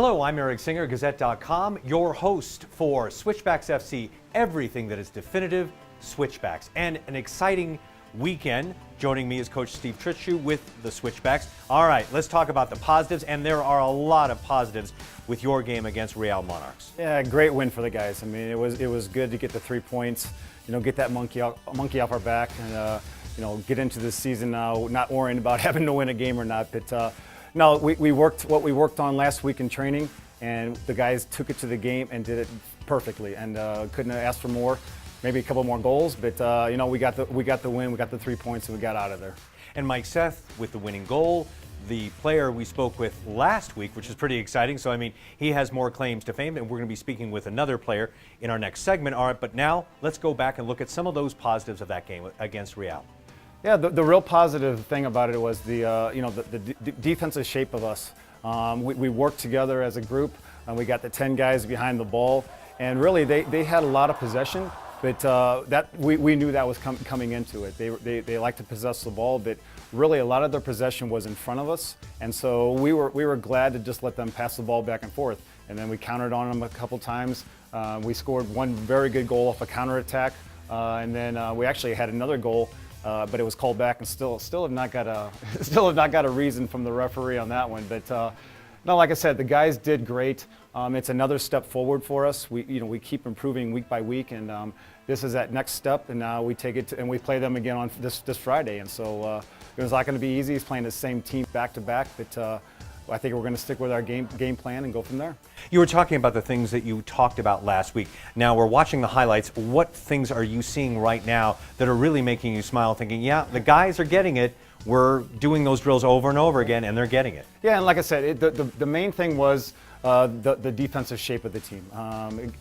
Hello, I'm Eric Singer, Gazette.com, your host for Switchbacks FC, everything that is definitive Switchbacks. And an exciting weekend. Joining me is Coach Steve Trittschuh with the Switchbacks. All right, let's talk about the positives, and there are a lot of positives with your game against Real Monarchs. Yeah, great win for the guys. I mean, it was good to get the 3 points, get that monkey off our back, and get into this season now, not worrying about having to win a game or not. But no, we worked what we worked on last week in training, and the guys took it to the game and did it perfectly, and couldn't have asked for more. Maybe a couple more goals, but we got the win, we got the 3 points, and we got out of there. And Mike Seth with the winning goal, the player we spoke with last week, which is pretty exciting. So, I mean, he has more claims to fame, and we're going to be speaking with another player in our next segment. All right, but now let's go back and look at some of those positives of that game against Real. Yeah, the real positive thing about it was the defensive shape of us. We worked together as a group, and we got the 10 guys behind the ball, and really they had a lot of possession. But that we knew that was coming into it. They like to possess the ball, but really a lot of their possession was in front of us, and so we were glad to just let them pass the ball back and forth. And then we countered on them a couple times. We scored one very good goal off a counterattack, and then we actually had another goal, but it was called back, and still have not got a reason from the referee on that one. But no, like I said, the guys did great. It's another step forward for us. We keep improving week by week, and this is that next step. And now we take it and we play them again on this Friday. And so it was not going to be easy. He's playing the same team back to back, but I think we're going to stick with our game plan and go from there. You were talking about the things that you talked about last week. Now we're watching the highlights. What things are you seeing right now that are really making you smile, thinking, yeah, the guys are getting it. We're doing those drills over and over again, and they're getting it. Yeah, and like I said, the main thing was the defensive shape of the team.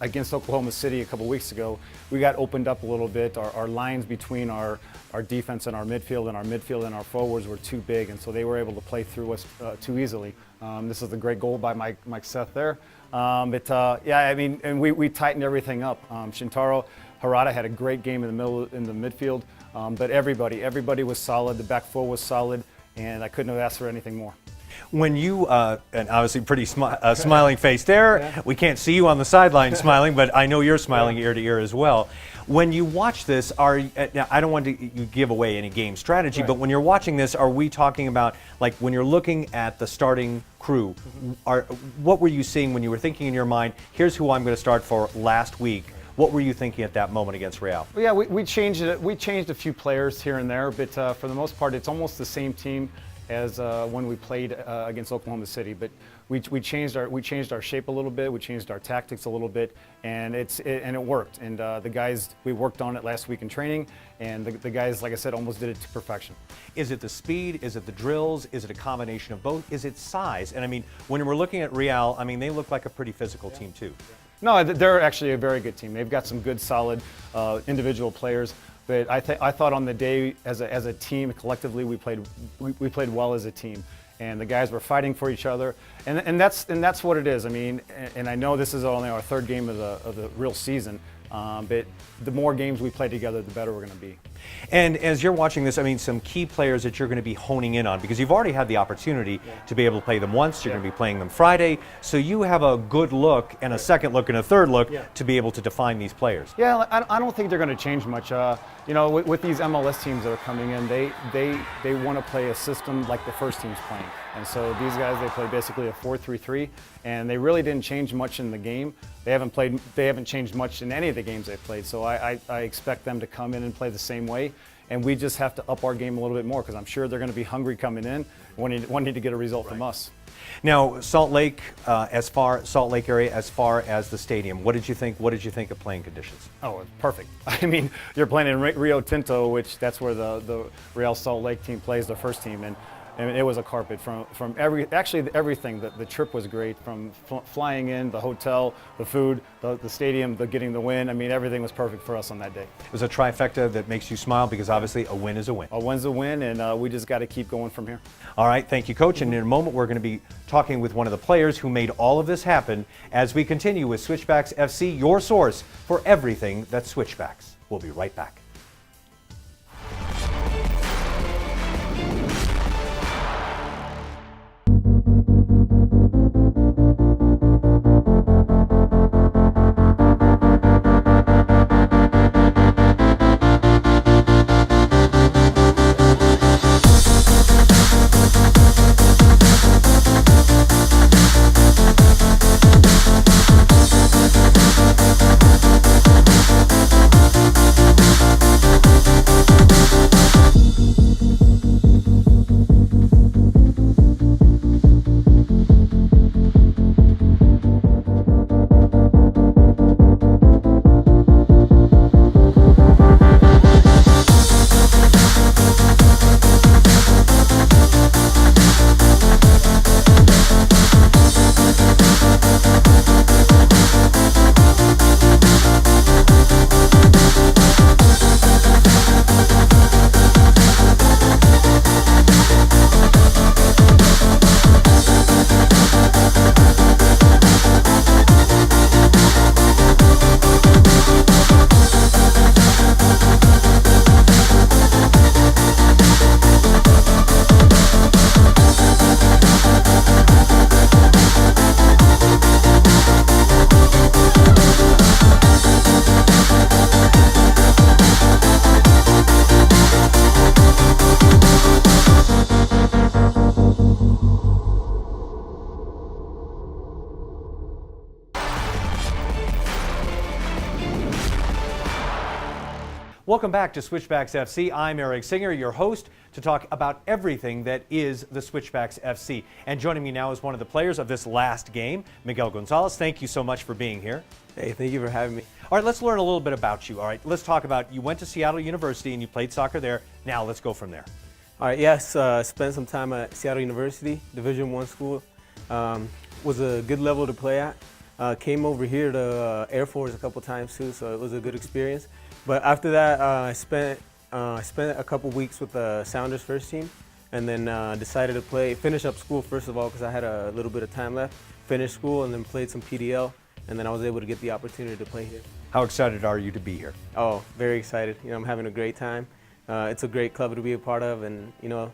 Against Oklahoma City a couple weeks ago, we got opened up a little bit. Our lines between our defense and our midfield and our forwards were too big, and so they were able to play through us too easily. This is a great goal by Mike Seth there. Yeah, I mean, and we tightened everything up. Shintaro Harada had a great game in the midfield, but everybody was solid. The back four was solid, and I couldn't have asked for anything more. When you, and obviously pretty smiling face there, yeah. We can't see you on the sideline smiling, but I know you're smiling ear to ear as well. When you watch this, now I don't want to give away any game strategy, but when you're watching this, are we talking about, like when you're looking at the starting crew, what were you seeing when you were thinking in your mind, here's who I'm going to start for last week? What were you thinking at that moment against Real? Well, yeah, we changed it. We changed a few players here and there, but for the most part, it's almost the same team as when we played against Oklahoma City. But we changed our shape a little bit. We changed our tactics a little bit, and it worked. And the guys, we worked on it last week in training, and the guys, like I said, almost did it to perfection. Is it the speed? Is it the drills? Is it a combination of both? Is it size? And I mean, when we're looking at Real, I mean, they look like a pretty physical team too. No, they're actually a very good team. They've got some good, solid individual players. But I thought on the day, as a team, collectively, we played well as a team, and the guys were fighting for each other, and that's what it is. I mean, and I know this is only our third game of the real season, but the more games we play together, the better we're going to be. And as you're watching this, I mean, some key players that you're going to be honing in on, because you've already had the opportunity to be able to play them once. You're going to be playing them Friday, so you have a good look and a second look and a third look to be able to define these players. Yeah, I don't think they're going to change much. With these MLS teams that are coming in, they want to play a system like the first team's playing. And so these guys, they play basically a 4-3-3, and they really didn't change much in the game. They haven't changed much in any of the games they've played. So I expect them to come in and play the same way, and we just have to up our game a little bit more, because I'm sure they're going to be hungry coming in, wanting to get a result from us. Now, Salt Lake area, as far as the stadium, what did you think? What did you think of playing conditions? Oh, perfect. I mean, you're playing in Rio Tinto, which that's where the Real Salt Lake team plays, the first team, and it was a carpet from everything. The trip was great, from flying in, the hotel, the food, the stadium, getting the win. I mean, everything was perfect for us on that day. It was a trifecta that makes you smile, because obviously a win is a win. A win's a win, and we just got to keep going from here. All right, thank you, Coach. And in a moment, we're going to be talking with one of the players who made all of this happen as we continue with Switchbacks FC, your source for everything that's Switchbacks. We'll be right back. Welcome back to Switchbacks FC. I'm Eric Singer, your host, to talk about everything that is the Switchbacks FC. And joining me now is one of the players of this last game, Miguel Gonzalez. Thank you so much for being here. Hey, thank you for having me. All right, let's learn a little bit about you. All right, let's talk about, you went to Seattle University and you played soccer there. Now let's go from there. All right, yes, spent some time at Seattle University, Division I school. Was a good level to play at. Came over here to Air Force a couple times too, so it was a good experience. But after that, I spent a couple weeks with the Sounders first team, and then decided to finish up school first of all because I had a little bit of time left. Finished school and then played some PDL, and then I was able to get the opportunity to play here. How excited are you to be here? Oh, very excited. You know, I'm having a great time. It's a great club to be a part of, and you know,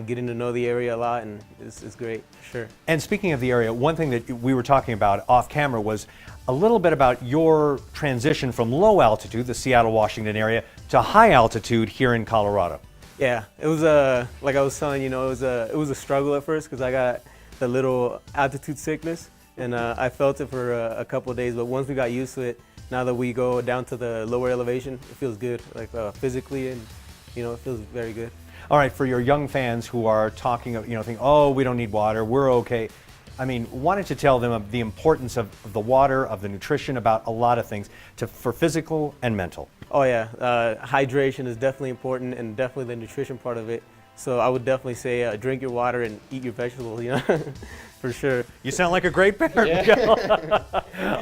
getting to know the area a lot, and it's great, for sure. And speaking of the area, one thing that we were talking about off camera was a little bit about your transition from low altitude, the Seattle, Washington area, to high altitude here in Colorado. Yeah, it was like I was telling you, know, it was a struggle at first because I got the little altitude sickness, and I felt it for a couple of days. But once we got used to it, now that we go down to the lower elevation, it feels good, like physically, and you know, it feels very good. All right, for your young fans who are talking, you know, think, oh, we don't need water, we're okay. I mean, wanted to tell them of the importance of the water, of the nutrition, about a lot of things for physical and mental. Oh yeah, hydration is definitely important, and definitely the nutrition part of it. So I would definitely say drink your water and eat your vegetables, you know, for sure. You sound like a great parent, Miguel.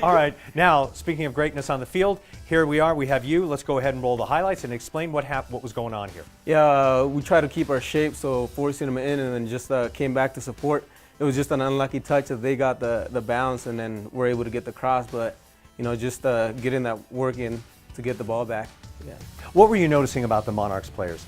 All right, now speaking of greatness on the field, here we are. We have you. Let's go ahead and roll the highlights and explain what was going on here. Yeah, we try to keep our shape, so forcing them in, and then just came back to support. It was just an unlucky touch that they got the bounce, and then we're able to get the cross. But you know, just getting that work in to get the ball back. Yeah. What were you noticing about the Monarchs players?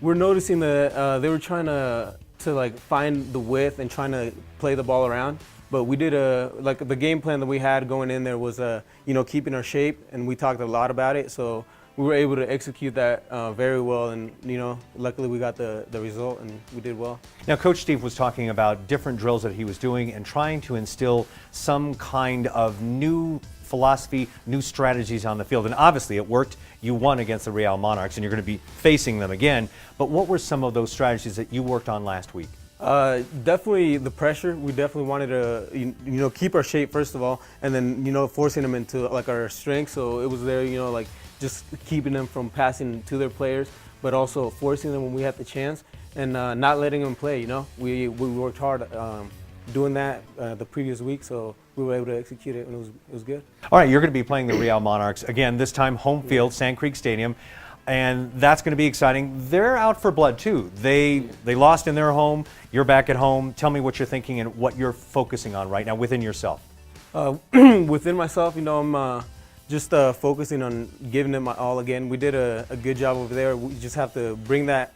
We're noticing that they were trying to like find the width and trying to play the ball around. But we did like the game plan that we had going in there was you know, keeping our shape, and we talked a lot about it. So we were able to execute that very well, and you know, luckily we got the result, and we did well. Now, Coach Steve was talking about different drills that he was doing and trying to instill some kind of new philosophy, new strategies on the field, and obviously it worked. You won against the Real Monarchs, and you're going to be facing them again. But what were some of those strategies that you worked on last week? Definitely the pressure. We definitely wanted to, you know, keep our shape first of all, and then you know, forcing them into like our strength. So it was there, you know, like just keeping them from passing to their players, but also forcing them when we had the chance, and not letting them play. You know, we worked hard doing that the previous week, so we were able to execute it, and it was good. All right, you're going to be playing the Real Monarchs again. This time, home field, Sand Creek Stadium. And that's going to be exciting. They're out for blood too. They lost in their home. You're back at home. Tell me what you're thinking and what you're focusing on right now within yourself. Within myself, you know, I'm just focusing on giving it my all again. We did a good job over there. We just have to bring that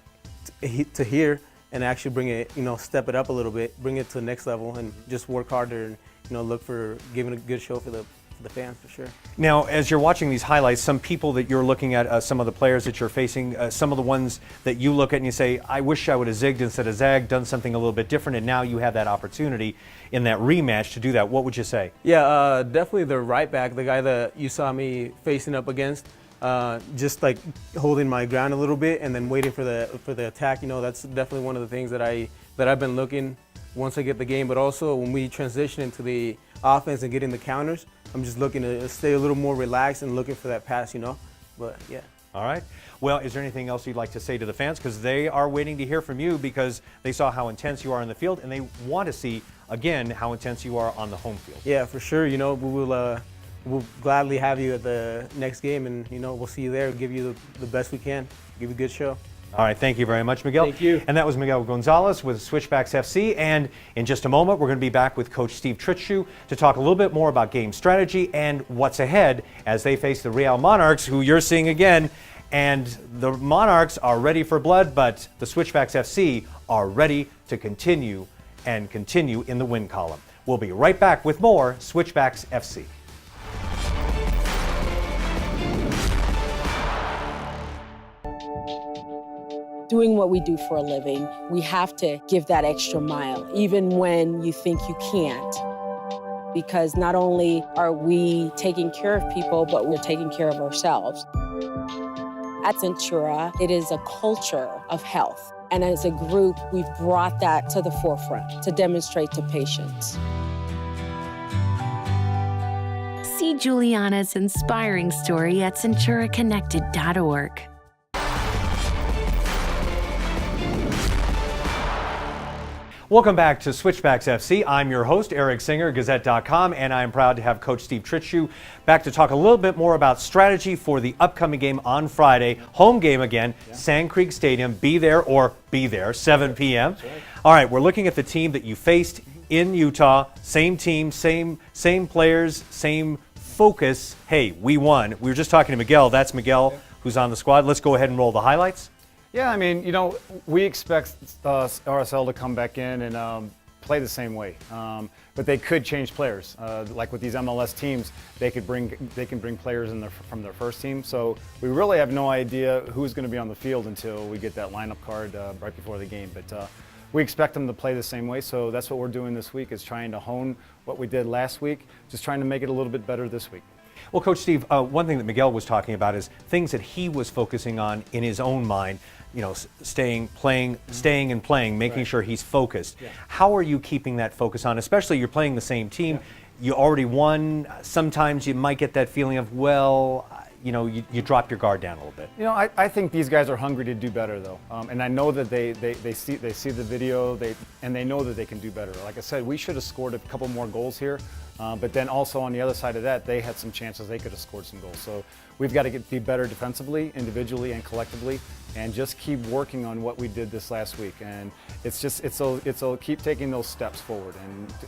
to here and actually bring it, you know, step it up a little bit, bring it to the next level, and just work harder and, you know, look for giving a good show for the fans, for sure. Now, as you're watching these highlights, some people that you're looking at, some of the players that you're facing, some of the ones that you look at and you say, I wish I would have zigged instead of zagged, done something a little bit different, and now you have that opportunity in that rematch to do that. What would you say? Yeah, definitely the right back, the guy that you saw me facing up against, just like holding my ground a little bit and then waiting for the attack. You know, that's definitely one of the things that I've been looking once I get the game, but also when we transition into the offense and getting the counters, I'm just looking to stay a little more relaxed and looking for that pass, you know. But yeah. All right. Well, is there anything else you'd like to say to the fans? Because they are waiting to hear from you because they saw how intense you are in the field, and they want to see, again, how intense you are on the home field. Yeah, for sure. You know, we'll gladly have you at the next game, and, you know, we'll see you there, give you the best we can, give you a good show. All right, thank you very much, Miguel. Thank you. And that was Miguel Gonzalez with Switchbacks FC. And in just a moment, we're going to be back with Coach Steve Trittschuh to talk a little bit more about game strategy and what's ahead as they face the Real Monarchs, who you're seeing again. And the Monarchs are ready for blood, but the Switchbacks FC are ready to continue in the win column. We'll be right back with more Switchbacks FC. Doing what we do for a living, we have to give that extra mile, even when you think you can't. because not only are we taking care of people, but we're taking care of ourselves. At Centura, it is a culture of health. And as a group, we've brought that to the forefront to demonstrate to patients. See Juliana's inspiring story at CenturaConnected.org. Welcome back to Switchbacks FC. I'm your host, Eric Singer, Gazette.com, and I'm proud to have Coach Steve Trittschuh back to talk a little bit more about strategy for the upcoming game on Friday. Home game again, Sand Creek Stadium. Be there or be there, 7 p.m. Right. All right, we're looking at the team that you faced in Utah. Same team, same players, same focus. Hey, we won. We were just talking to Miguel. That's Miguel, who's on the squad. Let's go ahead and roll the highlights. Yeah, I mean, we expect RSL to come back in and play the same way, but they could change players. Like with these MLS teams, they can bring players from their first team. So we really have no idea who's going to be on the field until we get that lineup card right before the game. But we expect them to play the same way. So that's what we're doing this week, is trying to hone what we did last week, just trying to make it a little bit better this week. Well, Coach Steve, one thing that Miguel was talking about is things that he was focusing on in his own mind. Staying and playing, making sure he's focused. Yeah. How are you keeping that focus on? Especially you're playing the same team. Yeah. You already won. Sometimes you might get that feeling of, you drop your guard down a little bit. I think these guys are hungry to do better, though, and I know that they see the video, and they know that they can do better. Like I said, we should have scored a couple more goals here, but then also on the other side of that, they had some chances they could have scored some goals. So we've got to be better defensively, individually, and collectively, and just keep working on what we did this last week. And it's keep taking those steps forward.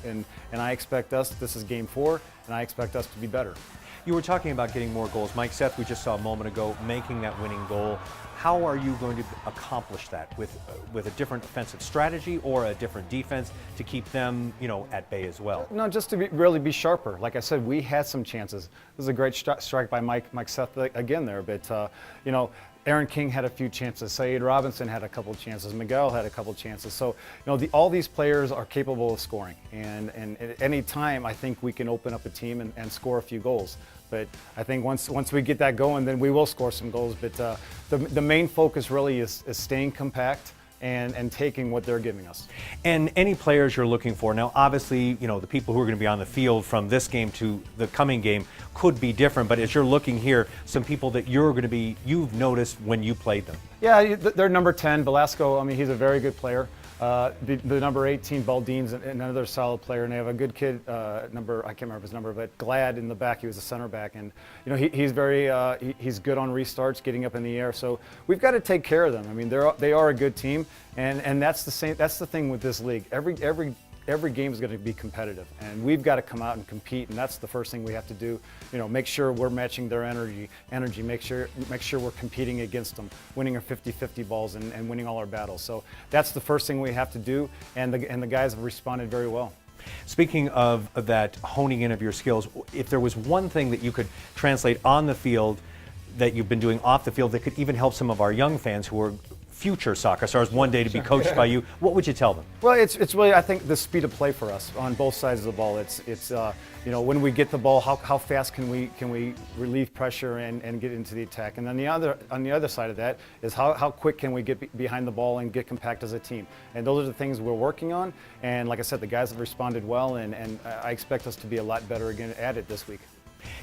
And I expect us. This is game 4, and I expect us to be better. You were talking about getting more goals. Mike Seth, we just saw a moment ago, making that winning goal. How are you going to accomplish that with a different offensive strategy or a different defense to keep them, at bay as well? No, just to really be sharper. Like I said, we had some chances. This is a great strike by Mike Seth again there, but Aaron King had a few chances. Saeed Robinson had a couple of chances. Miguel had a couple of chances. So, all these players are capable of scoring. And at any time, I think we can open up a team and score a few goals. But I think once we get that going, then we will score some goals. But the main focus really is staying compact and taking what they're giving us. And any players you're looking for. Now, obviously, the people who are going to be on the field from this game to the coming game could be different. But as you're looking here, some people that you've noticed when you played them. Yeah, they're number 10, Velasco. He's a very good player. The number 18, Baldine's another solid player, and they have a good kid, I can't remember his number, but Glad in the back. He was a center back, and he's he's good on restarts, getting up in the air. So we've got to take care of them. They are a good team, and that's the same. That's the thing with this league. Every game is going to be competitive, and we've got to come out and compete, and that's the first thing we have to do. Make sure we're matching their energy. Make sure we're competing against them, winning our 50-50 balls and winning all our battles. So that's the first thing we have to do, and the guys have responded very well. Speaking of that honing in of your skills, if there was one thing that you could translate on the field that you've been doing off the field that could even help some of our young fans who are future soccer stars one day to be coached by you, what would you tell them? Well, it's really, I think, the speed of play for us on both sides of the ball. It's when we get the ball, how fast can we relieve pressure and get into the attack? And then on the other side of that is how quick can we get behind the ball and get compact as a team? And those are the things we're working on. And like I said, the guys have responded well, and I expect us to be a lot better again at it this week.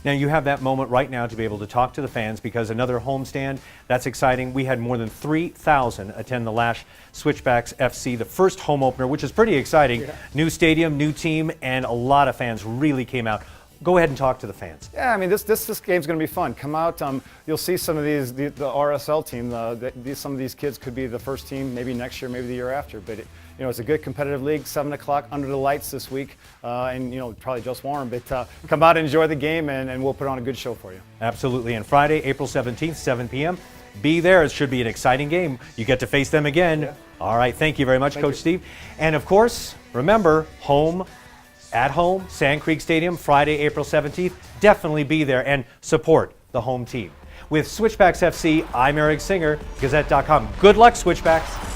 Now you have that moment right now to be able to talk to the fans, because another homestand, that's exciting. We had more than 3,000 attend the last Switchbacks FC, the first home opener, which is pretty exciting. Yeah. New stadium, new team, and a lot of fans really came out. Go ahead and talk to the fans. Yeah, this game's going to be fun. Come out. You'll see some of the RSL team. Some of these kids could be the first team, maybe next year, maybe the year after. But it's a good competitive league. 7 o'clock under the lights this week, and probably just warm. But come out and enjoy the game, and we'll put on a good show for you. Absolutely. And Friday, April 17th, 7 p.m. Be there. It should be an exciting game. You get to face them again. Yeah. All right. Thank you very much, Coach Steve. And of course, remember, at home, Sand Creek Stadium, Friday, April 17th. Definitely be there and support the home team. With Switchbacks FC, I'm Eric Singer, Gazette.com. Good luck, Switchbacks.